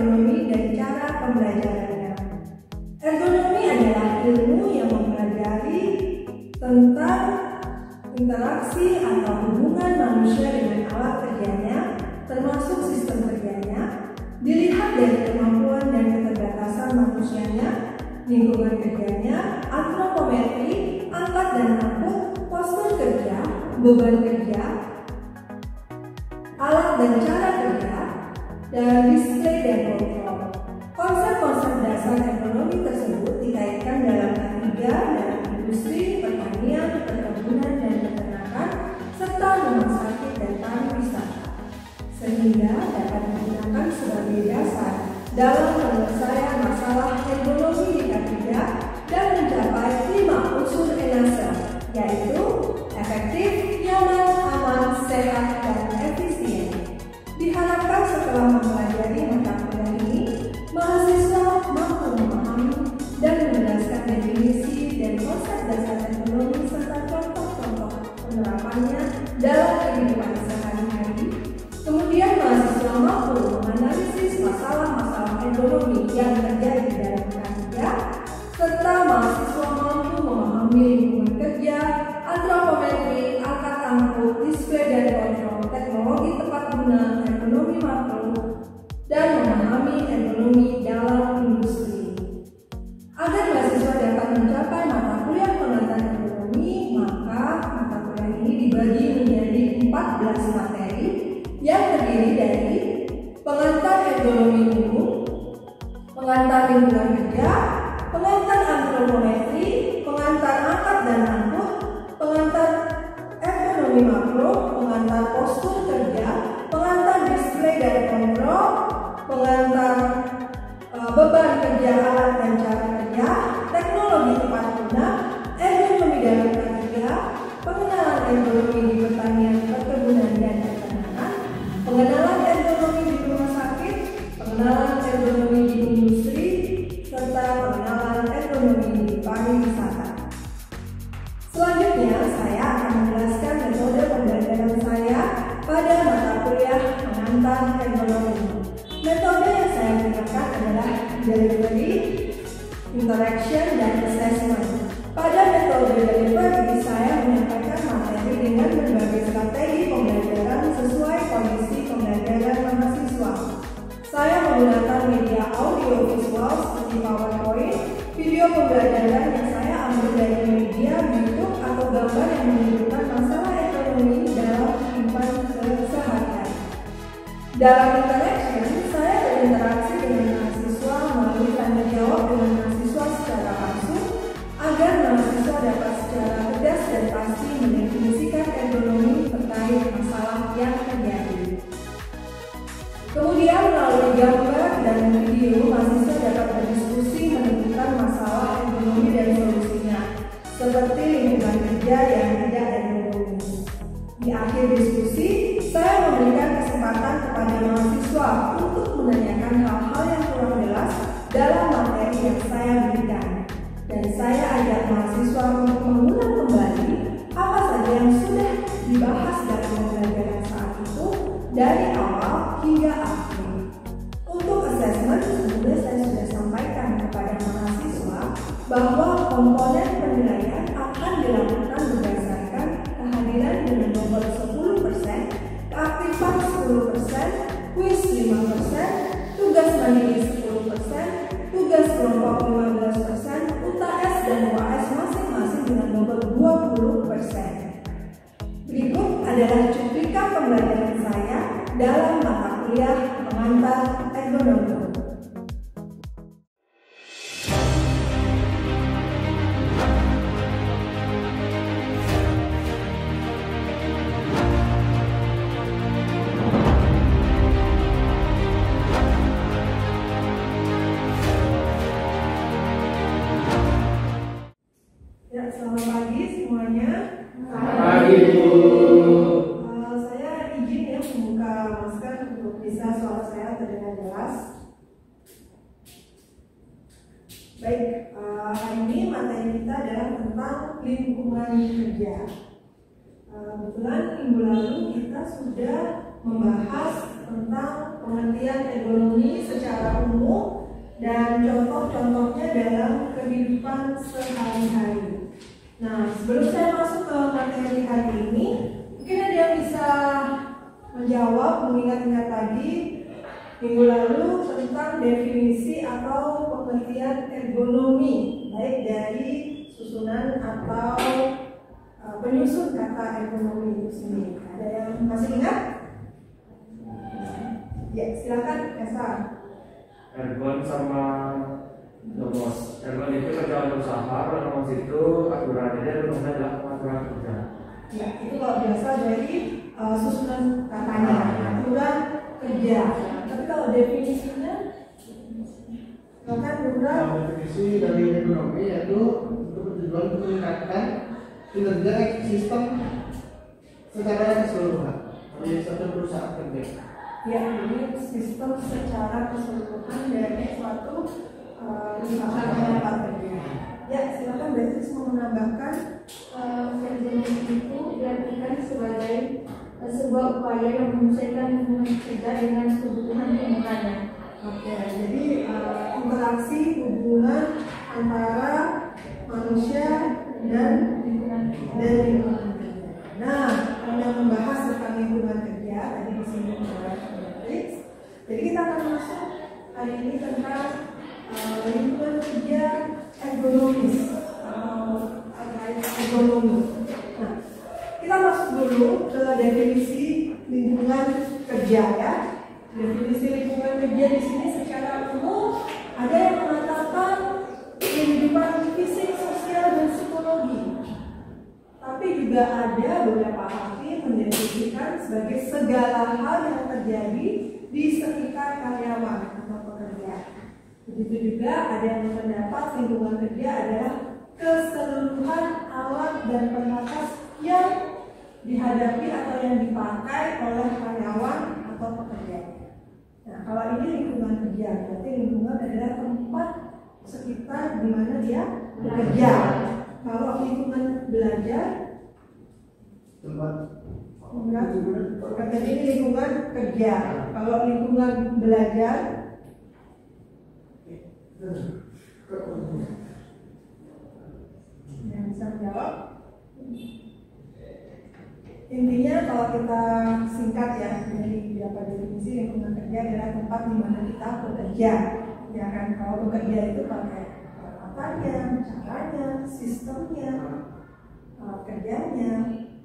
ergonomi dan cara pembelajarannya. Ergonomi adalah ilmu yang mempelajari tentang interaksi atau hubungan manusia dengan alat kerjanya, termasuk sistem kerjanya, dilihat dari kemampuan dan keterbatasan manusianya, lingkungan kerjanya, antropometri, angkat dan angkut, postur kerja, beban kerja, alat dan cara kerja, dan display dan kontrol. Konsep-konsep dasar ekonomi tersebut dikaitkan dalam K3 dalam industri, pertanian, perkebunan, dan peternakan, serta rumah sakit dan pariwisata, sehingga dapat digunakan sebagai dasar dalam penyelesaian masalah ekonomi di K3 dan mencapai 5 unsur ENASE, yaitu efektif, nyaman, aman, sehat, dan efisien. Diharapkan setelah mempelajari mata kuliah ini, mahasiswa mampu memahami dan menjelaskan definisi dan konsep dasar ekonomi serta contoh-contoh penerapannya dalam kehidupan sehari-hari. Kemudian mahasiswa mampu menganalisis masalah-masalah ekonomi yang terjadi dalam K3, serta mahasiswa mampu memahami lingkungan kerja, antropometri, angkat angkut, display dan kontrol, teknologi tepat guna, ekonomi makro, dan memahami ekonomi dalam industri. Agar mahasiswa dapat mencapai mata kuliah pengantar ekonomi, maka mata kuliah ini dibagi menjadi 14 materi yang terdiri dari pengantar ekonomi umum, pengantar lingkungan kerja, pengantar antropometri, pengantar angkat dan angkut, pengantar ekonomi makro, pengantar postur kerja, pengantar display dan kontrol, pengantar beban kerja, alat dan cara kerja, teknologi tepat guna, ergonomi dalam kerja, pengenalan ergonomi di pertanian, perkebunan, dan peternakan, pengenalan ergonomi di rumah sakit, pengenalan ergonomi di industri, serta pengenalan ergonomi di pariwisata. Selanjutnya, saya akan menjelaskan metode pembelajaran saya pada mata kuliah pengantar ergonomi. Metode yang saya gunakan adalah delivery, interaction, dan assessment. Pada metode delivery, saya menyampaikan materi dengan berbagai strategi pembelajaran sesuai kondisi pembelajaran mahasiswa. Saya menggunakan media audio visual seperti PowerPoint, video pembelajaran yang saya ambil dari media YouTube atau gambar yang menunjukkan masalah ekonomi dalam kehidupan sehari-hari. Dalam interaction, saya berinteraksi dengan mahasiswa melalui tanya jawab dengan mahasiswa secara langsung agar mahasiswa dapat secara tegas dan pasti mendefinisikan ergonomi terkait masalah yang terjadi. Kemudian melalui gambar dan video, mahasiswa dapat berdiskusi menentukan masalah ekonomi dan solusinya, seperti lingkungan kerja yang tidak ergonomi. Di akhir diskusi, saya memberikan kesempatan kepada mahasiswa untuk menanyakan hal-hal yang kurang jelas dalam materi yang saya berikan. Dan saya ajak mahasiswa untuk mengulang kembali apa saja yang sudah dibahas dalam pembelajaran saat itu dari awal hingga akhir. Untuk assessment, sebelumnya saya sudah sampaikan kepada mahasiswa bahwa komponen penilaian akan dilakukan berdasarkan kehadiran dengan nomor 10%, keaktifan 10%, kuis 5%, tugas mandiri 10%, tugas kelompok 15%, UTS dan UAS masing-masing dengan nomor 20%. Berikut adalah cuplikan pembelajaran saya dalam mata kuliah pengantar ergonomi. Ya, selamat pagi semuanya. Selamat pagi, Bu. Saya izin ya membuka masker untuk bisa suara saya terdengar jelas. Baik, hari ini materi kita adalah tentang lingkungan kerja. Kebetulan minggu lalu kita sudah membahas tentang pengertian ergonomi secara umum dan contoh-contohnya dalam kehidupan sehari-hari. Nah, sebelum saya masuk ke materi hari ini, mungkin ada yang bisa menjawab, mengingat-ingat lagi minggu lalu tentang definisi atau pengertian ergonomi, baik dari susunan atau penyusun kata ergonomi itu sendiri. Ada yang masih ingat? Ya, silakan Esa. Ergon sama nomos. Ergon itu kerjaan usaha, nomos itu aturannya dan nomosnya adalah aturan kerja. Ya, itu kalau biasa dari susunan katanya, aturan kerja. Tapi kalau definisinya, silakan Bunda. Definisi dari ekonomi yaitu untuk tujuan meningkatkan kinerja sistem secara keseluruhan dari suatu perusahaan kerja. Ya, ini sistem secara keseluruhan dari suatu usaha tempat kerja. Ya, silakan Beatrice mau menambahkan. Ergonomi itu diartikan sebagai sebuah upaya yang menyesuaikan hubungan kerja dengan kebutuhan penggunanya. Oke, jadi interaksi hubungan antara manusia dan lingkungan kerja. Nah, yang membahas tentang lingkungan kerja tadi disinggung oleh Beatrice. Jadi kita akan masuk hari ini tentang lingkungan kerja ergonomis atau ergonomi. Nah, kita masuk dulu ke definisi lingkungan kerja ya. Definisi lingkungan kerja di sini secara umum ada yang mengatakan kehidupan fisik, sosial, dan psikologi. Tapi juga ada beberapa ahli mendefinisikan sebagai segala hal yang terjadi di sekitar karyawan atau pekerja. Begitu juga ada yang berpendapat lingkungan kerja adalah keseluruhan alat dan perkakas yang dihadapi atau yang dipakai oleh karyawan atau pekerja. Nah, kalau ini lingkungan kerja, berarti lingkungan adalah tempat sekitar di mana dia bekerja. Kalau lingkungan belajar, ini lingkungan kerja. Kalau lingkungan belajar, yang bisa menjawab. Intinya kalau kita singkat ya, dari beberapa definisi lingkungan kerja adalah tempat di mana kita bekerja. Ya kan, kalau bekerja itu pakai peralatannya, caranya, sistemnya, kerjanya.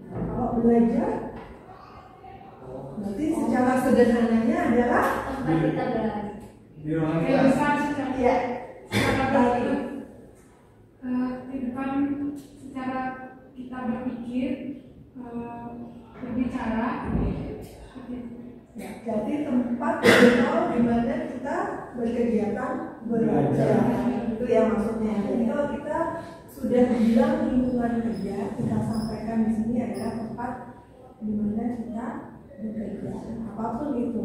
Kalau belajar, berarti secara sederhananya adalah Tempat kita belajar. Di ruangan Yang kelas. besar secara ya, kehidupan secara kita berpikir, berbicara, ya, jadi tempat atau di mana kita berkegiatan belajar. Itu ya maksudnya. Jadi kalau kita sudah bilang lingkungan kerja, kita sampaikan di sini adalah tempat di mana kita bekerja. Apapun itu.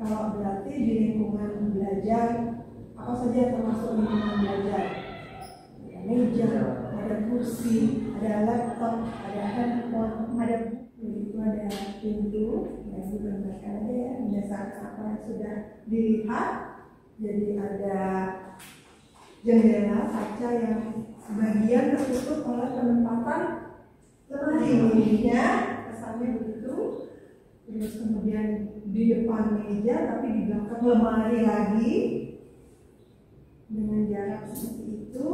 Kalau berarti di lingkungan belajar, apa saja termasuk lingkungan belajar? Ada meja, ada kursi, ada laptop, ada handphone, ada buku, itu ada pintu, yang digambarkan aja ya, berdasarkan apa yang sudah dilihat. Jadi ada jendela kaca yang sebagian tertutup oleh penempatan lemari ya, kesannya begitu. Terus kemudian di depan meja tapi di belakang lemari lagi dengan jarak seperti itu.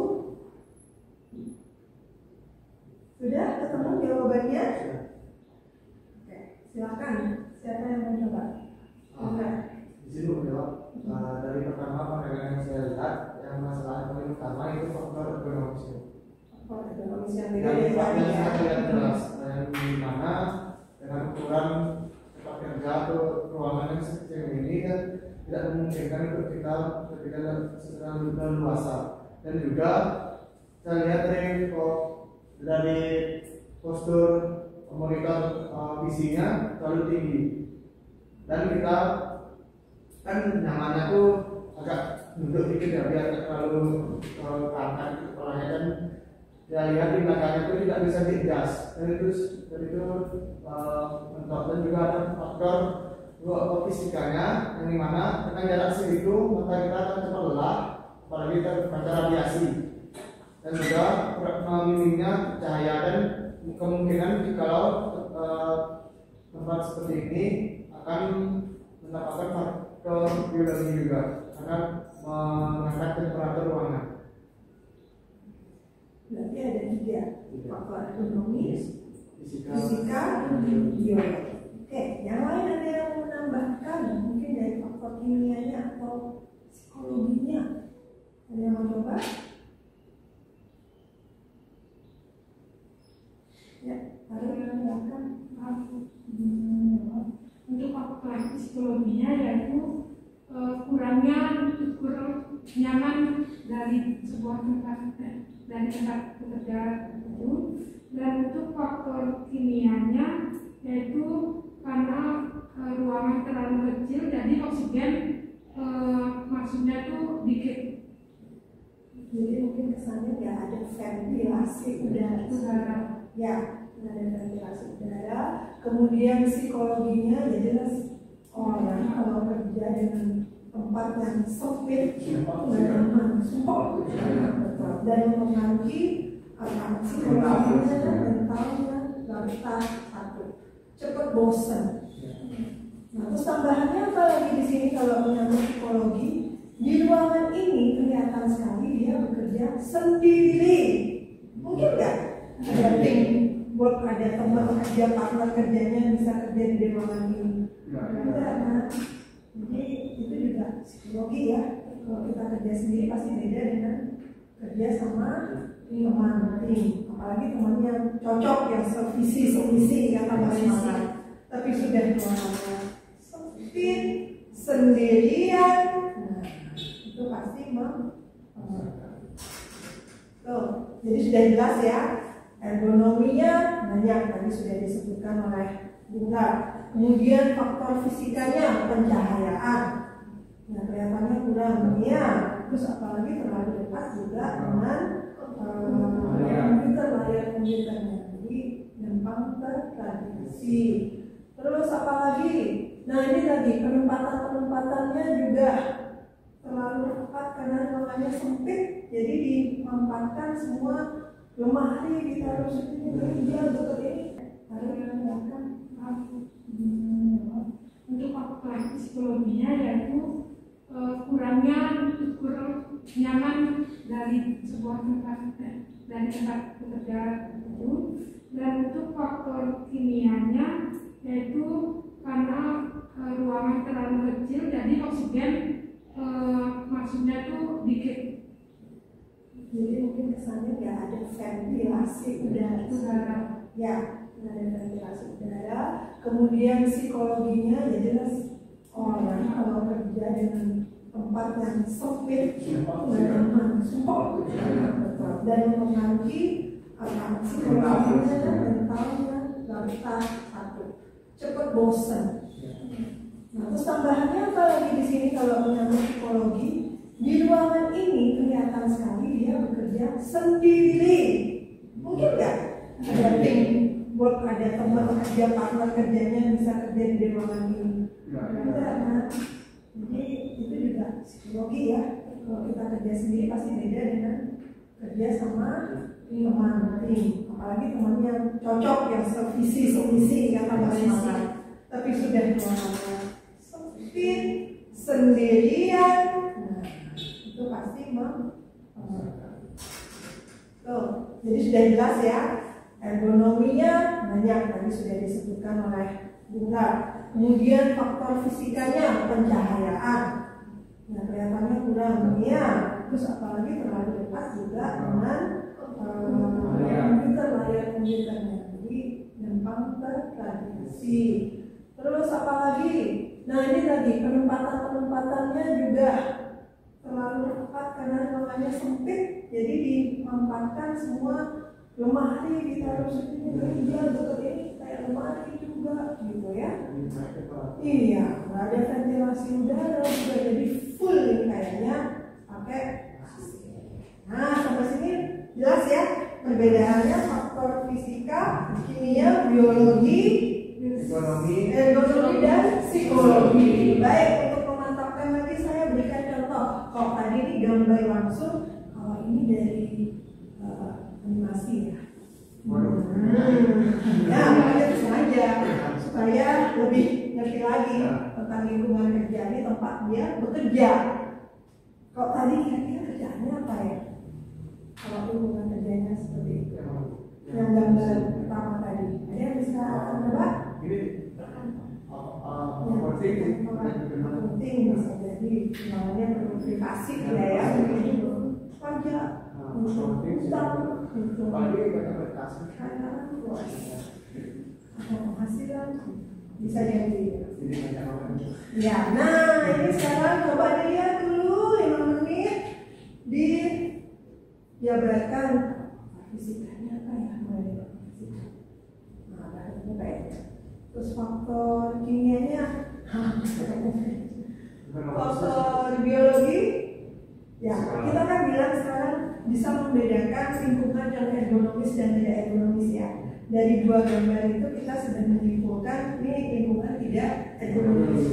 Sudah ketemu jawabannya? Oke, silakan. Siapa yang mau coba? Di sini menjawab dari pertama pandangan yang saya lihat yang masalah paling utama itu faktor ekonomis. Ekonomis yang Yang tadi ya. saya lihat jelas yang di mana dengan ukuran tempat kerja atau ruangan yang sekecil ini kan tidak memungkinkan untuk kita secara luasa. Dan juga saya lihat dari postur monitor visinya terlalu tinggi dan kita kan nyamannya tuh agak duduk dikit ya biar terlalu angkat kepalanya dan ya lihat di belakangnya itu tidak bisa diadjust dan itu mentok. Dan juga ada faktor dua fisikanya yang dimana dengan jarak segitu maka kita akan cepat lelah, apalagi terpapar radiasi, dan juga minimnya cahaya, dan kemungkinan jikalau tempat seperti ini akan mendapatkan faktor biologi juga karena mengangkat temperatur ruangan. Berarti ada 3 faktor: ekonomi, fisika, biologi. Oke, yang lain ada yang mau menambahkan mungkin dari faktor kimianya atau psikologinya? Ada yang mau coba? Ya, harus menambahkan. Untuk faktor psikologinya yaitu kurang nyaman dari sebuah tempat bekerja itu, dan untuk faktor kimianya yaitu karena ruangan terlalu kecil jadi oksigen masuknya tuh dikit. Jadi mungkin kesannya nggak ada ventilasi udara. Ya, nggak ada ventilasi udara. Kemudian psikologinya ya jelas orang kalau kerja dengan tempat yang sempit dan sumpah dan mempengaruhi psikologinya dan mentalnya, lantas satu cepat bosan. Nah, terus tambahannya apa lagi di sini kalau menyangkut psikologi? Di ruangan ini kelihatan sekali dia bekerja sendiri. Mungkin nggak ada tim work, ada teman kerja, partner kerjanya bisa kerja di ruangan ini? Enggak, kan? Jadi itu juga psikologi ya. Kalau kita kerja sendiri pasti beda dengan kerja sama teman tim, apalagi teman yang cocok, yang sevisi kata Mas Mama. Tapi sudah ruangannya sempit, sendirian, nah, itu pasti jadi sudah jelas ya. Ergonominya banyak tadi sudah disebutkan oleh Bunga. Kemudian faktor fisikanya pencahayaan, nah kelihatannya kurang ya. Terus apalagi terlalu dekat juga dengan layar komputernya, jadi gampang terradiasi. Terus apalagi? Nah ini tadi penempatannya juga terlalu tepat karena ruangannya sempit, jadi ditempatkan semua lemari ditaruh sini, meja untuk ini harus menggunakan. Untuk faktor psikologinya yaitu kurang nyaman dari sebuah tempat bekerja itu, dan untuk faktor kimianya yaitu karena ruangan terlalu kecil jadi oksigen masuknya tuh dikit. Jadi mungkin kesannya nggak ada ventilasi udara. Ya, nggak ada ventilasi udara. Kemudian psikologinya ya jelas orang kalau kerja dengan tempat yang sempit dan mempengaruhi psikologinya dan mentalnya, lantas satu cepat bosan. Nah, terus tambahannya apa lagi di sini kalau menyangkut psikologi? Di ruangan ini kelihatan sekali dia bekerja sendiri. Mungkin nggak ada tim work, ada teman kerja, partner kerjanya bisa kerja di ruangan ini? Enggak, kan? Jadi itu juga psikologi ya. Kalau kita kerja sendiri pasti beda dengan kerja sama teman tim, apalagi teman yang cocok, yang sevisi kata Mas Mama. Tapi sudah ruangannya sempit, sendirian, nah, itu pasti jadi sudah jelas ya. Ergonominya banyak tadi sudah disebutkan oleh Bunga. Kemudian faktor fisikanya pencahayaan, nah kelihatannya kurang ya. Terus apalagi terlalu dekat juga dengan layar komputernya, jadi gampang terradiasi. Terus apalagi? Nah ini tadi penempatannya juga terlalu tepat karena ruangannya sempit, jadi ditempatkan semua lemari ditaruh sini, meja untuk ini kayak lemari juga gitu ya. Iya, nggak ada ventilasi udara juga, jadi full ini kayaknya pakai AC. Nah sampai sini jelas ya perbedaannya faktor fisika, kimia, biologi, ekonomi dan psikologi. animasi ya. Waduh. Ya, makanya sengaja supaya lebih ngerti lagi tentang lingkungan kerja ini, tempat dia bekerja. Kalau tadi kira-kira kerjaannya apa ya? Kalau lingkungan kerjanya seperti itu, yang gambar pertama tadi, ada yang bisa nebak? Ini Penting bisa jadi namanya privasi ya, pajak, utang, penghasilan bisa jadi. Ya, nah ini sekarang coba dilihat dulu 5 menit dijabarkan fisikanya apa ya, nah bahannya kayak terus faktor kimianya, faktor biologi. Ya, kita kan bilang sekarang bisa membedakan lingkungan yang ergonomis dan tidak ergonomis ya. Dari 2 gambar itu kita sudah menyimpulkan ini lingkungan tidak ergonomis.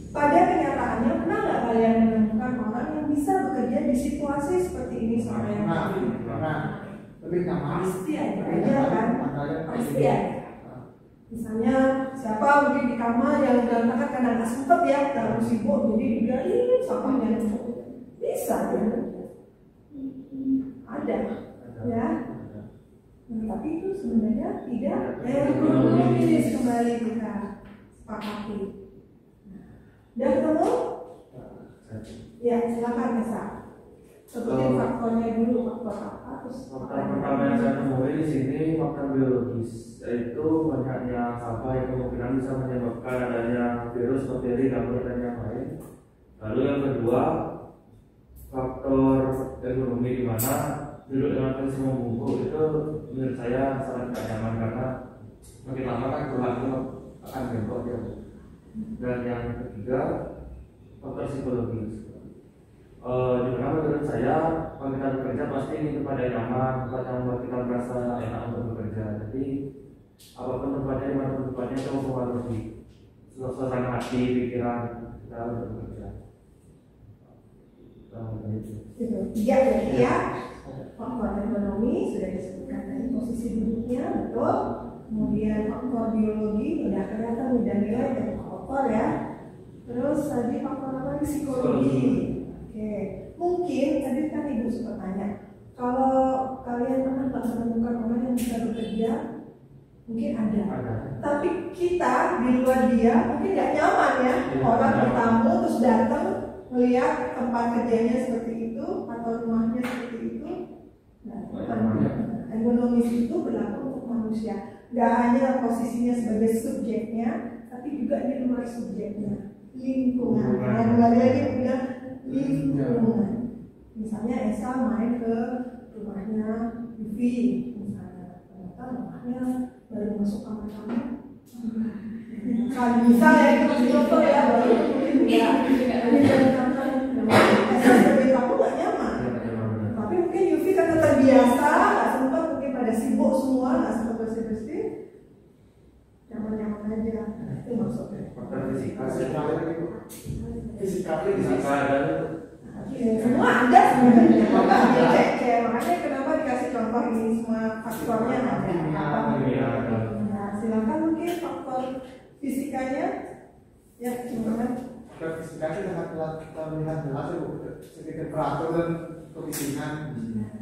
Pada kenyataannya, pernah nggak kalian menemukan orang yang bisa bekerja di situasi seperti ini sama yang lebih nyaman? pasti ada kan? Pasti ada. Misalnya siapa mungkin di kamar yang berantakan karena nggak sempet ya, terlalu sibuk jadi digali sampahnya bisa ya. Ada ya. Nah, tapi itu sebenarnya tidak ergonomis, kembali kita sepakati. Udah ketemu? Ya, silakan Esa. Sebutin faktornya dulu, faktor apa? Terus faktor pertama yang saya temui di sini faktor biologis, yaitu banyaknya sampah yang kemungkinan bisa menyebabkan adanya virus, bakteri, jamur dan yang lain. Lalu yang kedua, faktor ergonomi, di mana duduk dengan posisi membungkuk itu menurut saya sangat tidak nyaman karena makin lama kan tulangnya akan bengkok ya. Dan yang ketiga, faktor psikologis. Di mana menurut saya kalau kita bekerja pasti ingin tempat yang nyaman, tempat yang membuat kita merasa enak untuk bekerja. Jadi apapun tempatnya, dimanapun tempatnya itu mempengaruhi suasana hati, pikiran kita untuk bekerja. Tiga berarti ya. Faktor ekonomi sudah disebutkan tadi, posisi duduknya betul. Kemudian faktor biologi udah kelihatan, udah nilai dari faktor ya. Terus tadi faktor apa lagi? Psikologi. Oke, mungkin tadi kan Ibu sempat tanya, kalau kalian pernah nggak menemukan orang yang bisa bekerja, mungkin ada. Tapi kita di luar dia mungkin nggak nyaman ya. Orang bertamu terus datang melihat tempat kerjanya seperti itu atau rumahnya seperti itu. Nah, ergonomis itu berlaku untuk manusia. Nggak hanya posisinya sebagai subjeknya, tapi juga di luar subjeknya, lingkungan. Nah, kembali lagi bilang lingkungan. Misalnya Esa main ke rumahnya Vivi, misalnya, ternyata rumahnya baru masuk kamar-kamar. Kan bisa ya, itu contoh ya, baru ya. Esa sebagai tamu nggak nyaman. Tapi mungkin Yufi karena terbiasa, nggak sempat, mungkin pada sibuk semua, nggak sempat bersih-bersih, nyaman-nyaman aja. Itu maksudnya. Faktor fisika, semua ada sebenarnya. Makanya kenapa dikasih contoh ini, semua faktornya ada. Nah, silakan mungkin faktor fisikanya ya gimana? Faktor fisikanya sangat kita melihat jelas seperti temperatur dan kebisingan.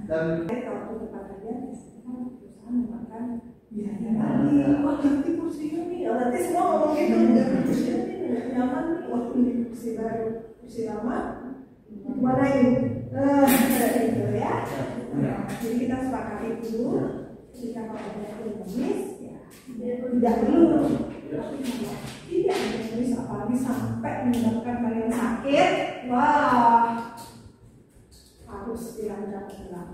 Dan kalau tempat kerja kan perusahaan memakan biaya lagi. Wah ganti kursinya nih, nanti semua ngomong gitu. Ganti kursinya nih nggak nyaman nih, waktu di kursi baru, kursi lama. Mana ini? Itu ya. Jadi kita sepakati dulu. Jika kalau ada ergonomis, ya tidak dulu. Tidak ergonomis, apalagi sampai menyebabkan kalian sakit. Wah, harus dilanjutkan ulang.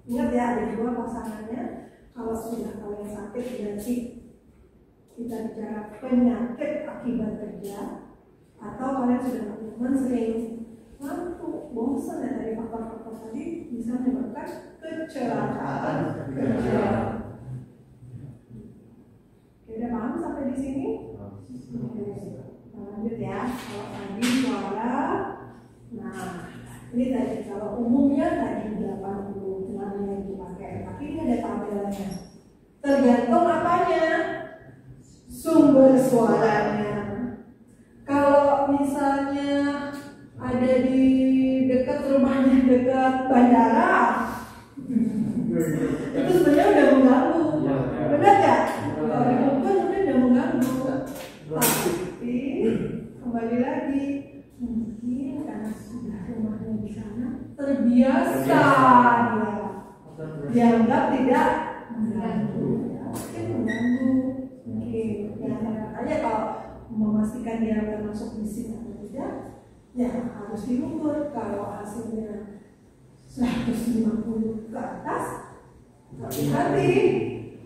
Ingat ya, ada 2 pasangannya. Kalau sudah kalian sakit, berarti kita bicara penyakit akibat kerja. Atau kalian sudah nyaman, sering ngantuk, bosan ya, dari faktor-faktor tadi bisa menyebabkan kecelakaan kerja. Oke, udah paham sampai di sini? Oke, lanjut ya. Kalau tadi suara, nah Ini tadi kalau umumnya tadi 86 yang dipakai, tapi ini ada tabelnya. Tergantung apanya? Sumber suaranya. Kalau misalnya ada di dekat rumahnya, dekat bandara, itu sebenarnya udah mengganggu. Benar nggak? Kalau di Bogor sebenarnya udah mengganggu. Tapi kembali lagi, mungkin karena sudah rumahnya di sana terbiasa dia dianggap tidak mengganggu. Mungkin mengganggu. Mungkin ya makanya kalau memastikan dia termasuk bisik atau tidak, ya harus diukur. Kalau hasilnya 150 ke atas, hati-hati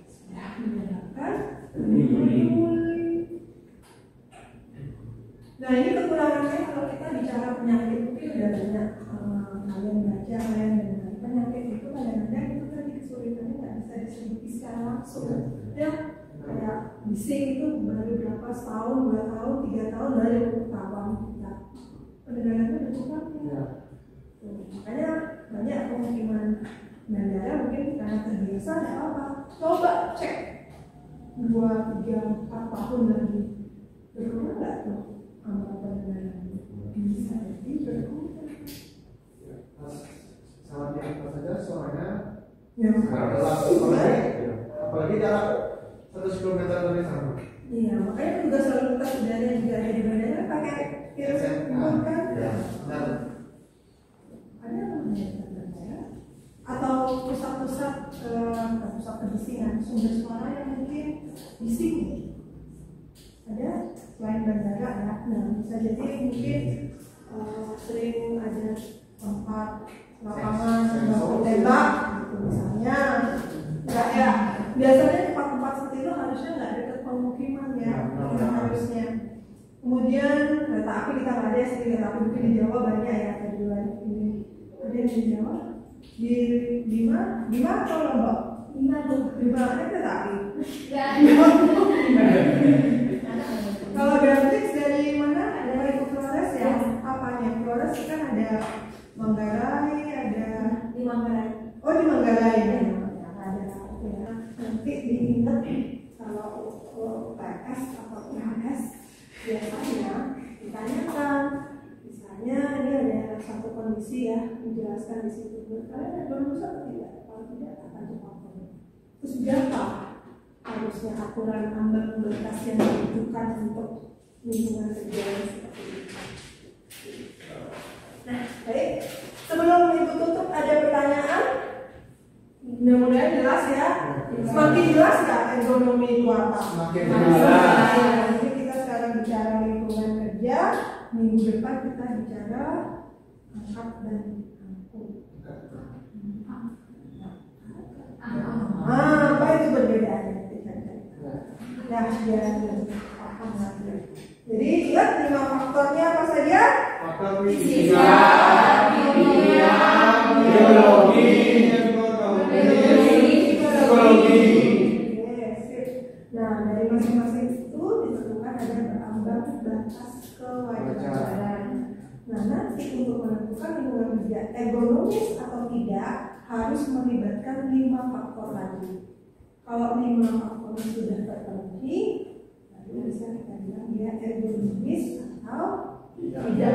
sudah menyebabkan pneumonia. Nah ini kekurangannya kalau kita bicara penyakit itu udah banyak kalian baca, kalian dengar. Penyakit itu kadang-kadang itu tadi kesulitannya nggak bisa disebut secara langsung. Ya kayak bising itu baru berapa tahun, 2 tahun, 3 tahun baru ketahuan kita. Pendengarannya udah kurang ya. Makanya banyak pemukiman bandara mungkin karena terbiasa tidak apa. Coba cek 2, 3, 4 tahun lagi berkurang nggak tuh angka pendengaran? Bisa jadi berkurang. Sangat diangkat saja suaranya. Ya, apalagi jarak 100 km dari sana. iya, makanya tugas lalu lintas udara juga ada di bandara pakai virus kan? Dan Ada bandara atau pusat-pusat pusat kebisingan sumber suara yang mungkin bising. Ada selain bandara ya. Nah, bisa jadi mungkin sering ada tempat lapangan tembak gitu misalnya. Enggak ya. Biasanya tempat-tempat seperti itu harusnya nggak dekat pemukiman ya, harusnya. Kemudian kereta api kita nggak ada sih, kereta api mungkin di Jawa banyak ya, ada di luar ini. Ada di Jawa, di Bima atau Lombok? Bima ada kereta api. Kalau Beatrix dari mana? Dari Flores ya? Apanya? Flores kan ada Manggarai, ada Di Manggarai. Oh di Manggarai ya. Ada ya. Nanti diingat kalau PS atau PHS biasanya ditanyakan, misalnya ini ada satu kondisi ya, menjelaskan di situ. Kalian ada bonus atau tidak? Kalau tidak akan dipakai. Terus berapa harusnya aturan ambang batas yang dibutuhkan untuk lingkungan kerja seperti itu. Nah, baik. Sebelum itu tutup ada pertanyaan? Mudah-mudahan jelas ya. Semakin jelas nggak ekonomi itu apa? semakin Jadi kita sekarang bicara lingkungan kerja, minggu depan kita bicara angkat dan angkut. Apa itu perbedaannya? Nah, biar paham lagi. Jadi ingat 5 faktornya apa saja? Faktor Fisika, kimia, biologi, psikologi. Nah, dari masing-masing itu ditentukan ada berambang batas kewajaran. Nah, nanti untuk menentukan lingkungan kerja ergonomis atau tidak harus melibatkan 5 faktor tadi. Kalau 5 faktor sudah terpenuhi, lalu bisa kita bilang dia ergonomis atau tidak.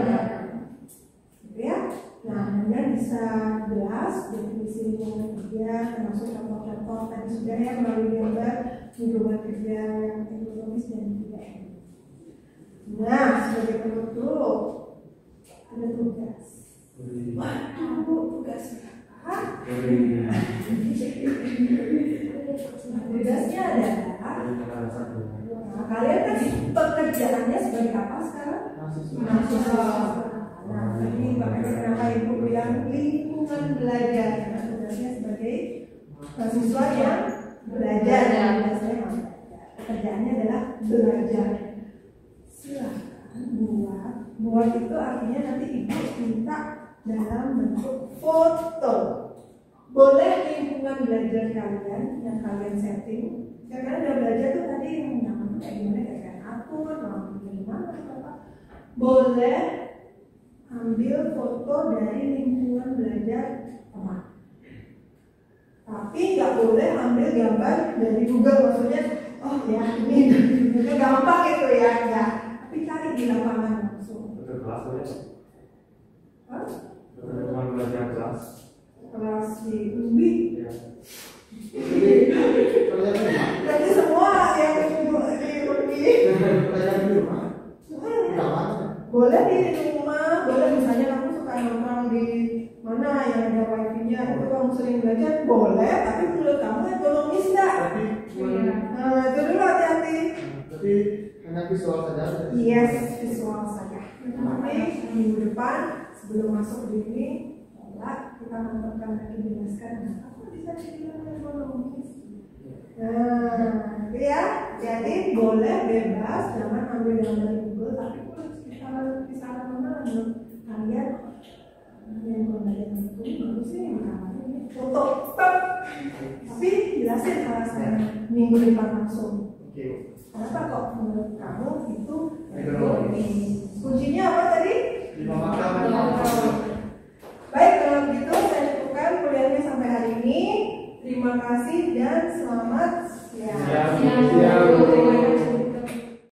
Gitu ya. Nah, kemudian bisa jelas definisi lingkungan kerja termasuk contoh-contoh tadi sudah ya melalui gambar lingkungan kerja yang ergonomis dan tidak ergonomis. Nah, sebagai penutup ada tugas. Waduh, tugas apa? Tugasnya adalah kalian kan pekerjaannya sebagai apa sekarang? Mahasiswa. Nah, ini makanya kenapa ibu bilang lingkungan belajar. Nah, tugasnya sebagai mahasiswa yang belajar. Biasanya pekerjaannya adalah belajar. Silakan buat itu artinya nanti ibu minta dalam bentuk foto. Boleh lingkungan belajar kalian yang kalian setting. Karena udah belajar tuh tadi yang nyaman kayak gimana, kayak atur, mau gimana, apa. Boleh ambil foto dari lingkungan belajar teman. Tapi nggak boleh ambil gambar dari Google, maksudnya, oh ya ini itu gampang itu ya, enggak. Tapi cari di lapangan langsung. Betul kelas boleh? Hah? Teman belajar kelas. Kelas di UBI. Ya. Jadi semua yang di UBI. Pelajaran di rumah. Boleh di rumah, boleh misalnya kamu suka nongkrong di mana yang ada wifi-nya, itu kamu sering belajar, boleh, tapi menurut kamu ekonomis nggak? Nah, itu dulu hati-hati. Tapi hanya visual saja. Yes, visual saja. Tapi minggu depan sebelum masuk di ini, kita menonton lagi jelaskan apa bisa dibilang ekonomis. Nah, itu ya. Jadi boleh bebas, jangan ambil gambar Google, tapi kisaran mana kalian yang belajar itu bagus sih ini foto stop. Tapi jelasin alasan minggu depan langsung. Kenapa kok menurut kamu itu ekonomis? Kuncinya apa tadi? Baik, kalau begitu saya cukupkan kuliahnya sampai hari ini. Terima kasih dan selamat siang. Siang.